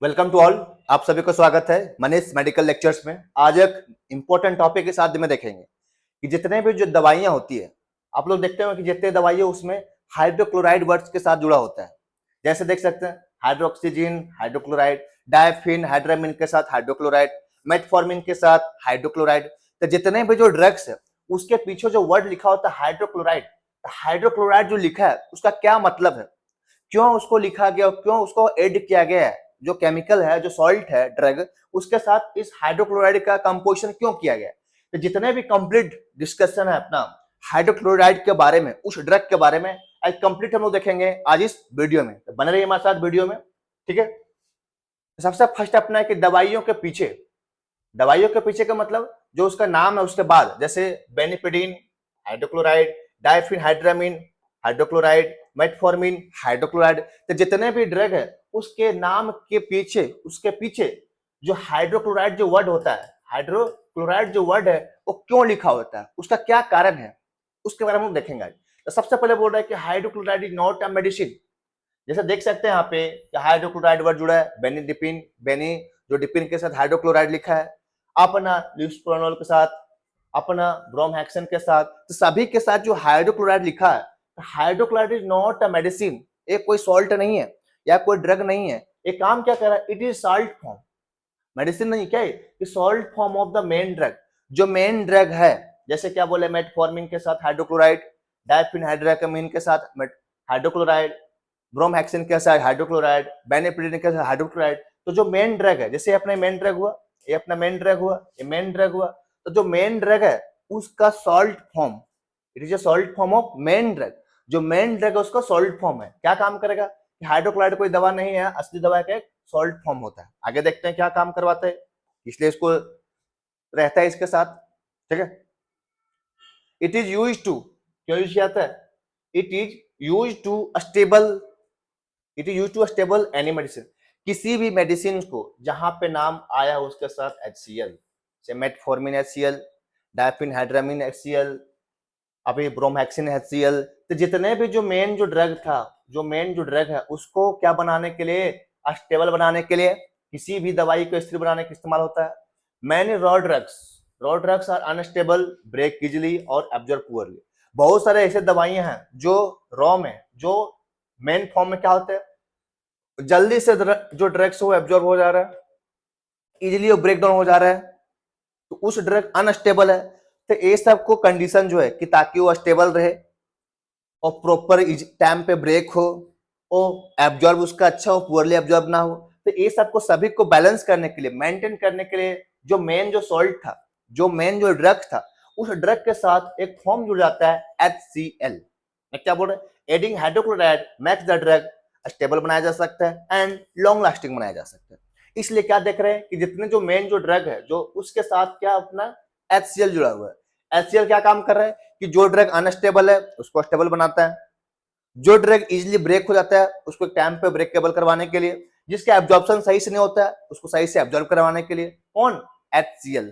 Welcome to all. आप सभी को स्वागत है मनीष मेडिकल लेक्चर्स में। आज एक इंपॉर्टेंट टॉपिक के साथ में देखेंगे कि जितने भी जो दवाइयां होती है, आप लोग देखते हो कि जितने दवाइयां उसमें हाइड्रोक्लोराइड वर्ड्स के साथ जुड़ा होता है। जैसे देख सकते हैं हाइड्रोक्सीजिन हाइड्रोक्लोराइड, डायफिन हाइड्रामिन के साथ हाइड्रोक्लोराइड, मेटफॉर्मिन के साथ हाइड्रोक्लोराइड। तो जितने भी जो ड्रग्स है उसके पीछे जो वर्ड लिखा होता है हाइड्रोक्लोराइड, हाइड्रोक्लोराइड जो लिखा है उसका क्या मतलब है, क्यों उसको लिखा गया, क्यों उसको ऐड किया गया है, जो केमिकल है, जो सॉल्ट है ड्रग, उसके साथ इस हाइड्रोक्लोराइड का कंपोजिशन क्यों किया गया। तो जितने भी कंप्लीट डिस्कशन है अपना हाइड्रोक्लोराइड के बारे में, उस ड्रग के बारे में आज कंप्लीट हम लोग देखेंगे आज इस वीडियो में। तो बने रहिए हमारे साथ वीडियो में, ठीक है। सबसे फर्स्ट अपना है कि दवाइयों के पीछे का मतलब जो उसका नाम है उसके बाद, जैसे बेनिपिडिन हाइड्रोक्लोराइड, डायफिन हाइड्रामिन हाइड्रोक्लोराइड, मेटफॉर्मिन हाइड्रोक्लोराइड। तो जितने भी ड्रग है उसके नाम के पीछे, उसके पीछे जो हाइड्रोक्लोराइड जो वर्ड होता है, हाइड्रोक्लोराइड जो वर्ड है वो क्यों लिखा होता है, उसका क्या कारण है, उसके बारे में हम देखेंगे आज। तो सबसे पहले बोल रहा है कि hydrochloride is not a medicine. जैसे देख सकते हैं यहाँ पे हाइड्रोक्लोराइड वर्ड जुड़ा है, बेनिडिपिन, बेनी जो डिपिन के साथ हाइड्रोक्लोराइड लिखा है, अपना ल्यूस्प्रोनोल के साथ, अपना ब्रोमहेक्सिन के साथ, तो सभी के साथ जो हाइड्रोक्लोराइड लिखा है। Hydrochloride is not a medicine, ये कोई सॉल्ट नहीं है या कोई ड्रग नहीं है। ये काम क्या कर रहा है, it is salt form, medicine नहीं। क्या है, salt form of the main drug, जो मेन ड्रग है। जैसे क्या बोले, मेटफॉर्मिन के साथ हाइड्रोक्लोराइड, डायफिन हाइड्राकमीन के साथ हाइड्रोक्लोराइड, ब्रोमहेक्सिन के साथ हाइड्रोक्लोराइड, बेनिपिडिन के साथ हाइड्रोक्लोराइड। तो जो मेन ड्रग है, जैसे अपना मेन ड्रग हुआ, ये अपना मेन ड्रग हुआ, ये मेन ड्रग हुआ, तो जो मेन ड्रग है उसका salt form, it is a salt form of main drug. जो मेन ड्रग है उसका सॉल्ट फॉर्म है। क्या काम करेगा, हाइड्रोक्लोराइड कोई दवा नहीं है, असली दवा का एक सॉल्ट फॉर्म होता है। आगे देखते हैं क्या काम करवाते हैं, इसलिए इसको रहता है इसके साथ, ठीक है। इट इज यूज टू, क्यों यूज किया जाता है, it is use to stable, it is use to stable any medicine. किसी भी मेडिसिन को जहां पे नाम आया उसके साथ HCl, जैसे मेटफॉर्मिन HCl, डायफिन हाइड्रामिन HCl, अभी ब्रोमहेक्सिन HCl। तो जितने भी जो मेन जो ड्रग था, जो मेन जो ड्रग है उसको क्या बनाने के लिए, स्टेबल बनाने के लिए, किसी भी दवाई को स्थिर बनाने के इस्तेमाल होता है। Many raw drugs are unstable, break easily और एब्जॉर्ब पुअरली। बहुत सारे ऐसे दवाइयां हैं जो रॉ में, जो मेन फॉर्म में क्या होते हैं, जल्दी से जो ड्रग्स वो एब्जॉर्ब हो जा रहा है, इजिली ब्रेक डाउन हो जा रहा है, तो उस ड्रग अनस्टेबल है। तो ये सब को कंडीशन जो है कि ताकि वो स्टेबल रहे और प्रॉपर टाइम पे ब्रेक हो और एब्जॉर्ब उसका अच्छा हो, पुअरली एब्जॉर्ब ना हो। तो ये सबको सभी को बैलेंस करने के लिए, मेंटेन करने के लिए जो मेन जो सॉल्ट था, जो मेन जो ड्रग था, उस ड्रग के साथ एक फॉर्म जुड़ जाता है HCl। मैं क्या बोल रहा है, adding hydrochloride makes the drug stable बनाया जा सकता है एंड लॉन्ग लास्टिंग बनाया जा सकता है। इसलिए क्या देख रहे हैं कि जितने जो मेन जो ड्रग है, जो उसके साथ क्या अपना HCl जुड़ा हुआ है। HCl क्या काम कर रहा है कि जो ड्रग अनस्टेबल है उसको स्टेबल बनाता है, जो ड्रग इजिली ब्रेक हो जाता है उसको टाइम पे ब्रेकेबल करवाने के लिए, जिसका एब्जॉर्प्शन सही से नहीं होता है उसको सही से एब्जॉर्ब करवाने के लिए। कौन, HCl।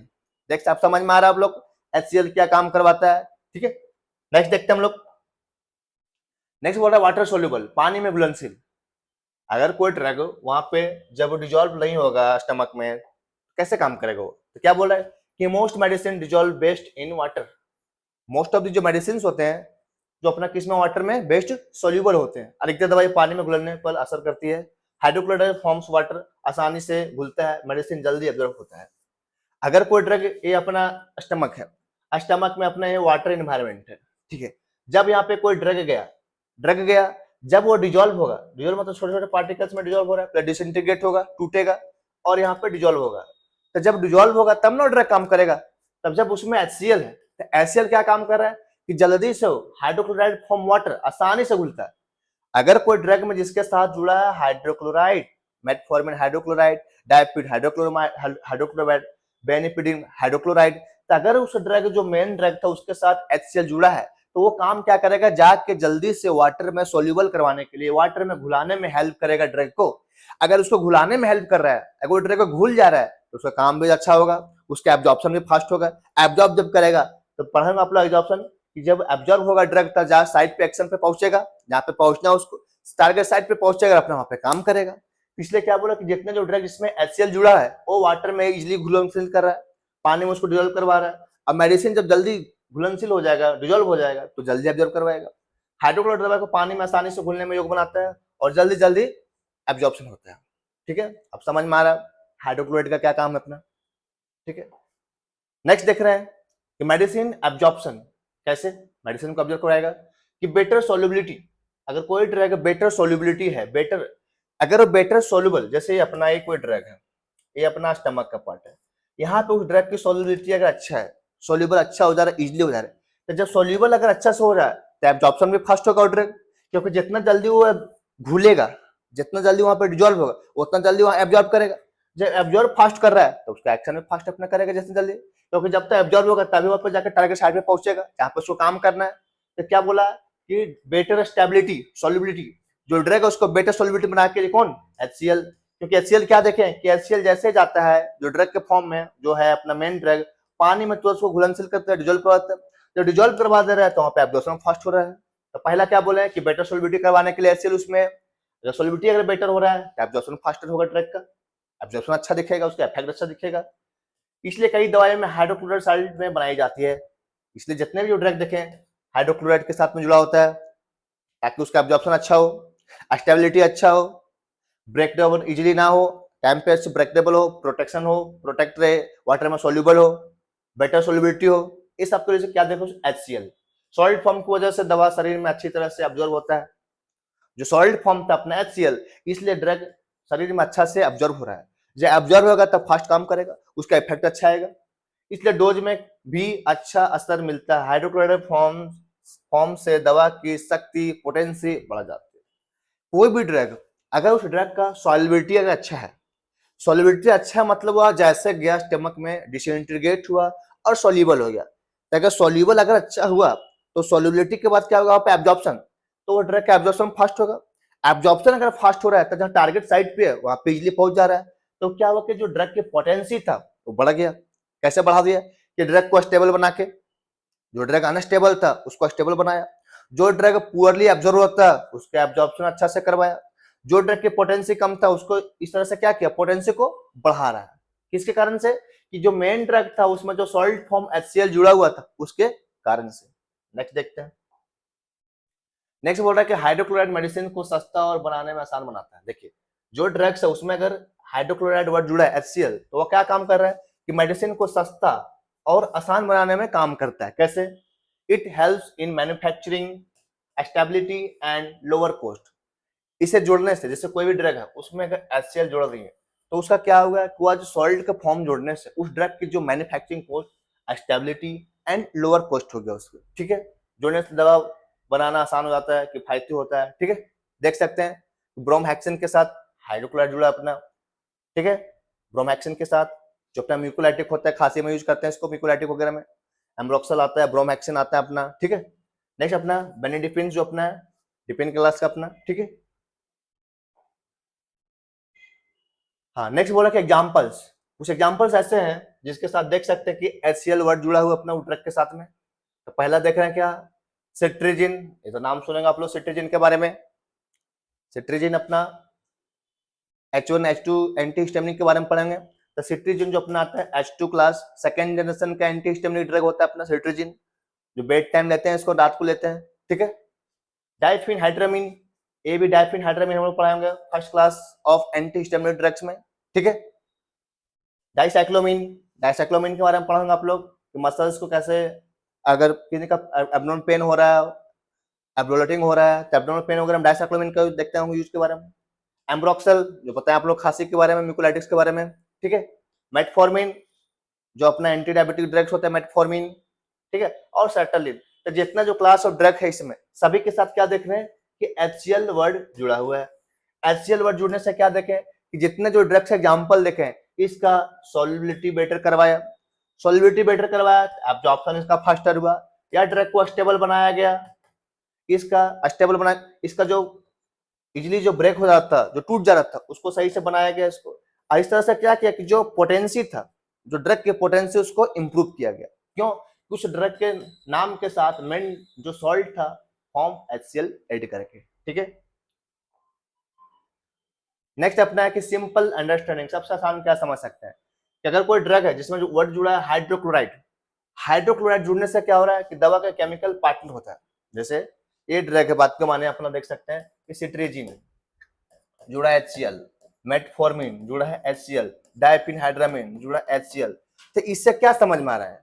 देख आप समझ में आ रहा है आप लोग HCl क्या काम करवाता है, ठीक है। नेक्स्ट देखते हैं हम लोग। नेक्स्ट बोल रहा है वाटर सोल्यूबल, पानी में घुलनशील। अगर कोई ड्रग वहां पे जब डिजोल्व नहीं होगा स्टमक में, कैसे काम करेगा वो। तो क्या बोल रहा है कि most medicine dissolve best in water. Most of the जो मेडिसिन होते हैं जो अपना किस में, वाटर में बेस्ट सोल्यूबल होते हैं। अधिकतर दवाई पानी में घुलने पर असर करती है। हाइड्रोक्लोराइड फॉर्म्स वाटर, आसानी से घुलता है, मेडिसिन जल्दी एब्जॉर्ब होता है। अगर कोई ड्रग ये अपना स्टमक है, स्टमक में अपना ये वाटर इन्वायरमेंट है, ठीक है। जब यहाँ पे कोई ड्रग गया, जब वो डिजोल्व होगा, डिजोल्व मतलब छोटे छोटे पार्टिकल्स में डिजोल्व हो रहा है, डिसइंटीग्रेट होगा, टूटेगा और यहाँ पे डिजोल्व होगा। तो जब डिजोल्व होगा तब ना ड्रग काम करेगा, तब जब उसमें HCl है। तो HCl क्या काम कर रहा है कि जल्दी से हाइड्रोक्लोराइड फ्रॉम वाटर आसानी से घुलता है। अगर कोई ड्रग में जिसके साथ जुड़ा है हाइड्रोक्लोराइड, मेटफॉर्मिन हाइड्रोक्लोराइड, डायपिड हाइड्रोक्लोराइड, बेनिपिडिन हाइड्रोक्लोराइड, तो अगर उस ड्रग जो मेन ड्रग था उसके साथ HCl जुड़ा है तो वो काम क्या करेगा, जाके जल्दी से वाटर में सोल्यूबल करवाने के लिए, वाटर में घुलाने में हेल्प करेगा ड्रग को। अगर उसको घुलाने में हेल्प कर रहा है, अगर वो ड्रग को घुल जा रहा है तो उसका काम भी अच्छा होगा, उसका एब्जॉर्प्शन भी फास्ट होगा। एब्जॉर्ब जब करेगा तो पढ़ेंगे आप लोग एब्जॉर्प्शन कि जब एब्जॉर्ब होगा ड्रग तब जहाँ साइड पे एक्शन पे पहुंचेगा, जहाँ पे पहुंचना उसको टारगेट साइड पे पहुंचेगा, अपना वहां पे काम करेगा। इसलिए क्या बोला कि जितने जो ड्रग जिसमें HCl जुड़ा है वो वाटर में इजिली घुलनशील कर रहा है, पानी में उसको डिजोल्व करवा रहा है। अब मेडिसिन जब जल्दी घुलनशील हो जाएगा, डिजोल्व हो जाएगा, तो जल्दी एब्जॉर्ब करवाएगा। हाइड्रोक्लोराइड दवा को पानी में आसानी से घुलने में योग्य बनाता है और जल्दी जल्दी एब्जॉर्प्शन होता है। ठीक है, अब समझ में आ रहा है हाइड्रोक्लोराइड का क्या काम है अपना। ठीक है, नेक्स्ट देख रहे हैं कि मेडिसिन एब्जॉर्प्शन कैसे मेडिसिन को एब्जॉर्ब कराएगा कि बेटर सॉल्युबिलिटी। अगर कोई ड्रग बेटर सॉल्युबिलिटी है, बेटर अगर बेटर सॉल्युबल, जैसे अपना ये कोई ड्रग है, ये अपना स्टमक का पार्ट है, यहाँ पे उस ड्रग की सॉल्युबिलिटी अगर अच्छा है, सॉल्युबल अच्छा हो जा रहा है, इजिली हो जा रहा है, तो जब सॉल्युबल अगर अच्छा से हो रहा है तो एब्जॉर्प्शन भी फास्ट होगा वो ड्रग, क्योंकि जितना जल्दी वो घुलेगा, जितना जल्दी वहां पर डिजोल्व होगा, उतना जल्दी वहां एब्जॉर्ब करेगा। जब एब्जॉर्ब फास्ट कर रहा है तो उसका एक्शन भी फास्ट अपना करेगा जितनी जल्दी, क्योंकि जब तक एब्जॉर्ब होगा तभी वहां पर जाकर टारगेट साइड पे पहुंचेगा जहां पर उसको काम करना है। तो क्या बोला कि बेटर स्टेबिलिटी सॉल्युबिलिटी, जो ड्रग है उसको बेटर सॉल्युबिलिटी बना के कौन, HCl, क्योंकि HCl क्या देखें कि HCl जैसे जाता है जो ड्रग के फॉर्म में, जो है अपना मेन ड्रग, पानी में तुरंत उसको घुलनशील करता है, डिजोल्व करवाता है। जब डिजोल्व करवा दे रहा है तो वहां पे एब्जॉर्प्शन फास्ट हो रहा है। तो पहला क्या बोले कि बेटर सॉल्युबिलिटी करवाने के लिए HCl उसमें, अगर सॉल्युबिलिटी अगर बेटर हो रहा है तो एब्जॉर्प्शन फास्टर होगा ड्रग का, एब्जॉर्प्शन अच्छा दिखेगा, उसका इफेक्ट अच्छा दिखेगा। इसलिए कई दवाइयों में हाइड्रोक्लोराइड साइड में बनाई जाती है। इसलिए जितने भी जो ड्रग देखें हाइड्रोक्लोराइड के साथ में जुड़ा होता है, ताकि उसका एब्जॉर्प्शन अच्छा हो, स्टेबिलिटी अच्छा हो, ब्रेक डाउन इजीली ना हो, टाइम पे से ब्रेकेबल हो, प्रोटेक्शन हो, प्रोटेक्ट रहे, वाटर में सोल्यूबल हो, बेटर सोल्युबिलिटी हो, इस सब की वजह से क्या देखो HCl सॉलिड फॉर्म की वजह से दवा शरीर में अच्छी तरह से अब्जॉर्ब होता है। जो सॉलिड फॉर्म था अपना HCl, इसलिए ड्रग शरीर में अच्छा से अब्जॉर्ब हो रहा है। जब अब्जॉर्ब होगा तब फास्ट काम करेगा, उसका इफेक्ट अच्छा आएगा, इसलिए डोज में भी अच्छा असर मिलता है। हाइड्रोक्लोराइड फॉर्म से दवा की शक्ति पोटेंसी बढ़ जाती है। कोई भी ड्रग, अगर उस ड्रग का सॉल्युबिलिटी अगर अच्छा है, सॉल्युबिलिटी अच्छा मतलब हुआ जैसे गया स्टमक में डिसइंटीग्रेट हुआ और सॉल्युबल हो गया, तो अगर सॉल्युबल अगर अच्छा हुआ तो सॉल्युबिलिटी के बाद क्या होगा वहां पे एब्जॉर्प्शन, तो वो ड्रग का एब्जॉर्प्शन फास्ट होगा। एब्जॉर्प्शन अगर फास्ट हो रहा है तो जहां टारगेट साइट पे है वहां पे इजिली पहुंच जा रहा है, तो क्या हुआ कि जो ड्रग की पोटेंसी था वो बढ़ गया। कैसे बढ़ा दिया कि ड्रग को स्टेबल बना के, जो ड्रग अनस्टेबल था उसको स्टेबल बनाया, जो ड्रग पुअरली एब्जॉर्ब होता उसका एब्जॉर्प्शन अच्छा से करवाया, जो ड्रग की पोटेंसी कम था उसको इस तरह से क्या किया, पोटेंसी को बढ़ा रहा है। किसके कारण से कि जो मेन ड्रग था उसमें जो सॉल्ट फॉर्म HCl जुड़ा हुआ था उसके कारण से। नेक्स्ट देखते हैं, नेक्स्ट बोल रहा है कि हाइड्रोक्लोराइड मेडिसिन को सस्ता और बनाने में आसान बनाता है। देखिए जो ड्रग्स है उसमें अगर हाइड्रोक्लोराइड वर्ड जुड़ा है HCl, तो वो क्या काम कर रहा है कि मेडिसिन को सस्ता और आसान बनाने में काम करता है। कैसे, it helps in manufacturing stability and lower cost. इसे जोड़ने से, जैसे कोई भी ड्रग है उसमें अगर HCl जोड़ रही है तो उसका क्या होगा कि वह जो सॉल्ट का फॉर्म जोड़ने से उस ड्रग की जो manufacturing cost, stability and lower cost हो गया उसको। ठीक है, जोड़ने से दवा बनाना आसान हो जाता है, किफायती होता है। ठीक है, देख सकते हैं ब्रोमहेक्सिन के साथ हाइड्रोक्लोराइड जुड़ा अपना। ठीक है, ब्रोमहेक्सिन के साथ जो अपना म्यूकोलाइटिक होता है, खांसी में यूज करते हैं इसको म्यूकोलाइटिक वगैरह में, एम्ब्रोक्सल आता है, ब्रोमहेक्सिन आता है अपना। ठीक है, नेक्स्ट अपना बेनिडिपिन जो अपना है, डिपिन क्लास का अपना। ठीक है, हाँ नेक्स्ट बोला कि एग्जांपल्स, कुछ एग्जांपल्स ऐसे हैं जिसके साथ देख सकते हैं कि HCl वर्ड जुड़ा हुआ अपना ड्रग के साथ में। तो पहला देख रहे हैं क्या, सिट्रिजिन, ये तो नाम सुनेंगे आप लोग सिट्रिजिन के बारे में। सिट्रिजिन अपना H1H2 एंटी हिस्टामिनिक के बारे में पढ़ेंगे। तो सिट्रिजिन जो अपना आता है H2 क्लास सेकेंड जनरेशन का एंटी हिस्टामिनिक ड्रग होता है अपना सिट्रिजिन, जो बेड टाइम लेते हैं इसको, रात को लेते हैं। ठीक है, डाइफेनहाइड्रामिन, ये भी डाइफेनहाइड्रामिन हम लोग पढ़ाएंगे first class of anti histaminic drugs में। ठीक है, डाइसाइक्लोमिन, डाइसाइक्लोमिन के बारे में पढ़ाऊंगा आप लोग कि मसल्स को कैसे, अगर किसी का एब्डोमिनल पेन हो रहा है, एब्डोलेटिंग हो रहा है, तो एब्डोमिनल पेन वगैरह में डाइसाइक्लोमिन का देखते होंगे यूज के बारे में। एम्ब्रोक्सल जो पता है आप लोग खांसी के बारे में, म्यूकोलाइटिस के बारे में। ठीक है, मेटफॉर्मिन जो अपना एंटी डायबिटिक ड्रग्स होता है मेटफॉर्मिन। ठीक है, और सर्टलिन। तो जितना जो क्लास ऑफ ड्रग है इसमें सभी के साथ क्या देख रहे हैं कि HCl वर्ड जुड़ा हुआ है। HCl वर्ड जुड़ने से क्या देखें कि जितने जो ड्रग्स एग्जांपल देखें, इसका सॉल्युबिलिटी बेटर करवाया, सॉल्युबिलिटी बेटर करवाया, एब्जॉर्प्शन इसका फास्टर हुआ, या ड्रग को स्टेबल बनाया गया, इसका स्टेबल बनाया, इसका जो इजिली जो ब्रेक हो जाता, जो टूट जा रहा था उसको सही से बनाया गया इसको। इस तरह से क्या किया कि जो पोटेंसी था, जो ड्रग के पोटेंसी उसको इंप्रूव किया गया। क्यों, कुछ ड्रग के नाम के साथ मेन जो सॉल्ट था फॉर्म HCl ऐड करके। ठीक है, नेक्स्ट अपना है कि सिंपल अंडरस्टैंडिंग, सबसे आसान क्या समझ सकते हैं कि अगर कोई ड्रग है जिसमें जो वर्ड जुड़ा है हाइड्रोक्लोराइड, हाइड्रोक्लोराइड जुड़ने से क्या हो रहा है कि दवा का केमिकल पार्टनर होता है। जैसे ये ड्रग है, बात के माने अपना देख सकते हैं कि सिट्रीजिन जुड़ा है HCl, मेटफॉर्मिन जुड़ा है HCl, डायफिनहाइड्रामिन जुड़ा है HCl। तो इससे क्या समझ में आ रहा है,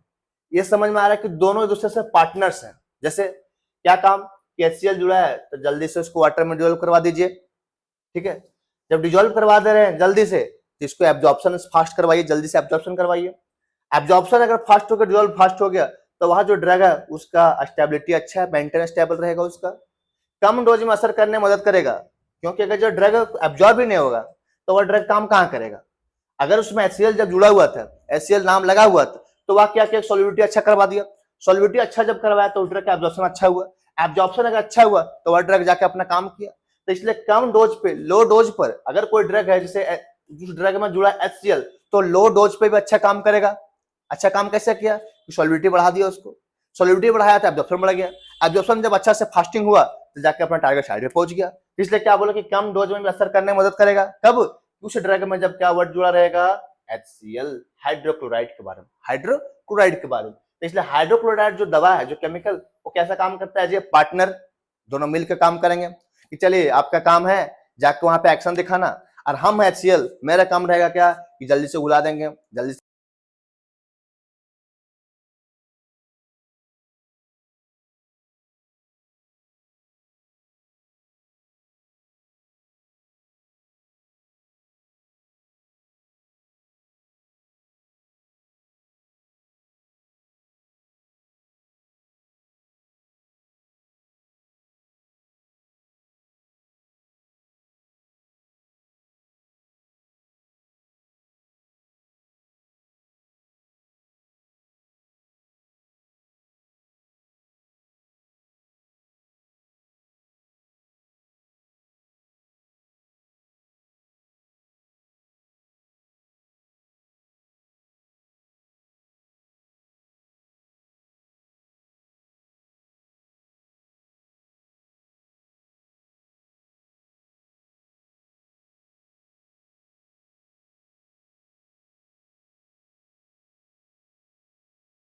ये समझ में आ रहा है कि दोनों एक दूसरे से पार्टनर्स हैं। जैसे क्या काम कि HCl जुड़ा है तो जल्दी से उसको वाटर में डिजोल्व करवा दीजिए, ठीक है। जब डिजोल्व करवा दे रहे हैं जल्दी से तो इसको एब्जॉर्प्शन फास्ट करवाइए, जल्दी से एब्जॉर्प्शन करवाइए। एब्जॉर्प्शन अगर फास्ट हो गया, डिजोल्व फास्ट हो गया, तो वहां जो ड्रग है उसका स्टेबिलिटी अच्छा है, मेंटेन स्टेबल रहेगा, उसका कम डोज में असर करने में मदद करेगा। क्योंकि अगर जो ड्रग एब्जॉर्ब ही नहीं होगा तो वह ड्रग काम कहाँ करेगा। अगर उसमें HCl जब जुड़ा हुआ था, HCl नाम लगा हुआ था, तो वह क्या किया, सोलिबिलिटी अच्छा करवा दिया। सोलिबिलिटी अच्छा जब करवाया तो ड्रग का एब्जॉर्प्शन अच्छा हुआ, एब्जॉर्प्शन अगर अच्छा हुआ तो वह ड्रग जाके अपना काम किया। तो इसलिए कम डोज पे, लो डोज पर अगर कोई ड्रग है जैसे जिस ड्रग में जुड़ा HCl, तो लो डोज पे भी अच्छा काम करेगा। अच्छा काम कैसे किया, सोलिबिलिटी बढ़ा दिया उसको, सोलिबिलिटी बढ़ाया तो एब्जॉर्प्शन बढ़ गया, एब्जॉर्प्शन जब अच्छा से फास्टिंग हुआ तो जाके अपना टारगेट साइड पे पहुंच गया। इसलिए क्या बोला कि कम डोज में भी असर करने में मदद करेगा। कब, उस ड्रग में जब क्या वर्ड जुड़ा रहेगा, HCl, हाइड्रोक्लोराइड के बारे में, हाइड्रोक्लोराइड के बारे में। तो इसलिए हाइड्रोक्लोराइड जो दवा है, जो केमिकल, वो कैसा काम करता है, ये पार्टनर दोनों मिलकर काम करेंगे कि चलिए आपका काम है जाके वहां पे एक्शन दिखाना, और हम HCl, मेरा काम रहेगा क्या कि जल्दी से उला देंगे, जल्दी